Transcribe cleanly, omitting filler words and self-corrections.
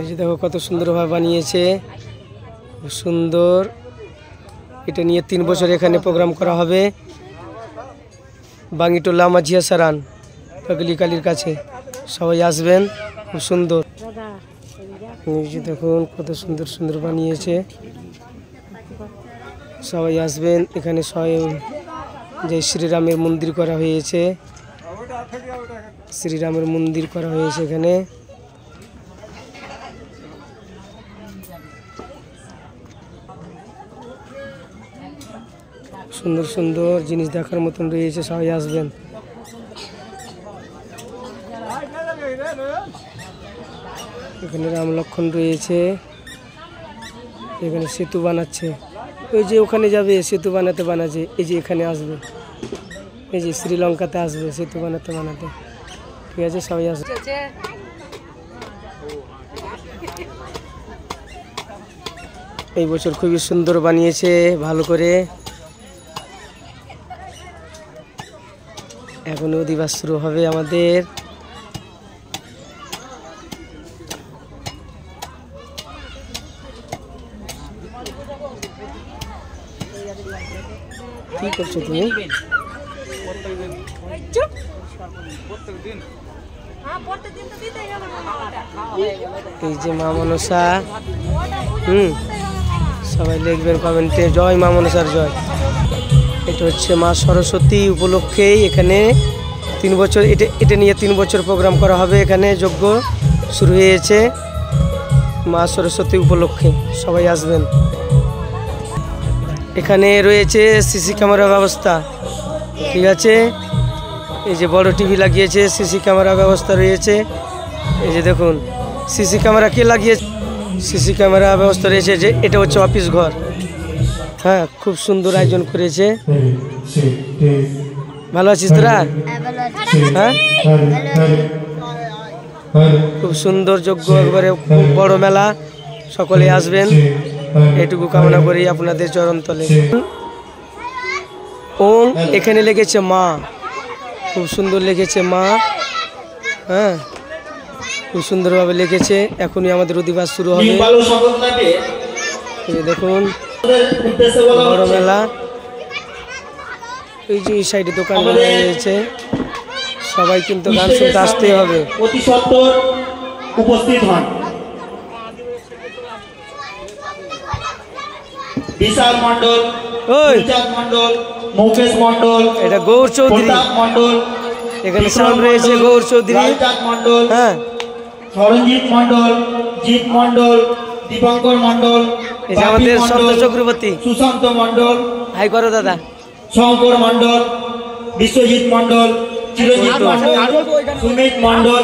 এই যে দেখো কত সুন্দরভাবে বানিয়েছে, খুব সুন্দর। এটা নিয়ে 3 বছর এখানে প্রোগ্রাম করা হবে। বাঙ্গিটোলা মাঝিয়া সারান পাগলি কালীর কাছে, সবাই আসবেন, খুব সুন্দর। এই যে দেখুন কত সুন্দর সুন্দর বানিয়েছে, সবাই আসবেন এখানে। স্বয়ং যে শ্রীরামের মন্দির করা হয়েছে, শ্রীরামের মন্দির করা হয়েছে এখানে। সুন্দর সুন্দর জিনিস দেখার মতন রয়েছে, সবাই আসবেন। এখানে রাম লক্ষণ রয়েছে, এখানে সেতু বানাচ্ছে। ওই যে ওখানে যাবে সেতু বানাচ্ছে, এই যে এখানে আসবে, এই যে শ্রীলঙ্কাতে আসবে সেতু বানাতে। ঠিক আছে, সবাই আসবে। এই বছর খুবই সুন্দর বানিয়েছে, ভালো করে। এখন অধিবাস শুরু হবে আমাদের। কি করছো তুমি? এই যে মা মনসা, সবাই লিখবেন কমেন্টে জয় মা মনসার জয়। এটা হচ্ছে মা সরস্বতী উপলক্ষেই এখানে 3 বছর, এটা নিয়ে 3 বছর প্রোগ্রাম করা হবে। এখানে যজ্ঞ শুরু হয়েছে মা সরস্বতী উপলক্ষে, সবাই আসবেন। এখানে রয়েছে সিসি ক্যামেরা ব্যবস্থা, ঠিক আছে। এই যে বড় টিভি লাগিয়েছে, সিসি ক্যামেরা ব্যবস্থা রয়েছে। এই যে দেখুন সিসি ক্যামেরা কে লাগিয়েছে, সিসি ক্যামেরা ব্যবস্থা রয়েছে। যে এটা হচ্ছে অফিস ঘর, হ্যাঁ, খুব সুন্দর আয়োজন করেছে। ভালো আছিস তোরা? হ্যাঁ, খুব সুন্দর যজ্ঞ, একবারে খুব বড় মেলা, সকলে আসবেন, এটুকু কামনা করি আপনাদের চরণতলে। ওম এখানে লেগেছে মা, খুব সুন্দর লেগেছে মা, হ্যাঁ, খুব সুন্দরভাবে লিখেছে। এখনই আমাদের অধিবাস শুরু হবে। দেখুন বড় মেলা, এই যে এই সাইডে দোকান রয়েছে, সবাই কিন্তু গান শুনতে আসতেই হবে। উপস্থিত হন বিশাল মন্ডল, মন্ডল, মুকেশ মন্ডল, এটা গৌর চৌধুরী মন্ডল, এখানে সাউন্ড রয়েছে গৌর চৌধুরী, মন্ডল, হ্যাঁ, সরঞ্জিৎ মন্ডল, জিৎ মন্ডল, দীপঙ্কর মন্ডল, এই যে আমাদের সন্ত চক্রবর্তী, সুশান্ত মন্ডল, হাই করো দাদা, শঙ্কর মন্ডল, বিশ্বজিৎ মন্ডল, চিরজিৎ মন্ডল, সুমিত মন্ডল।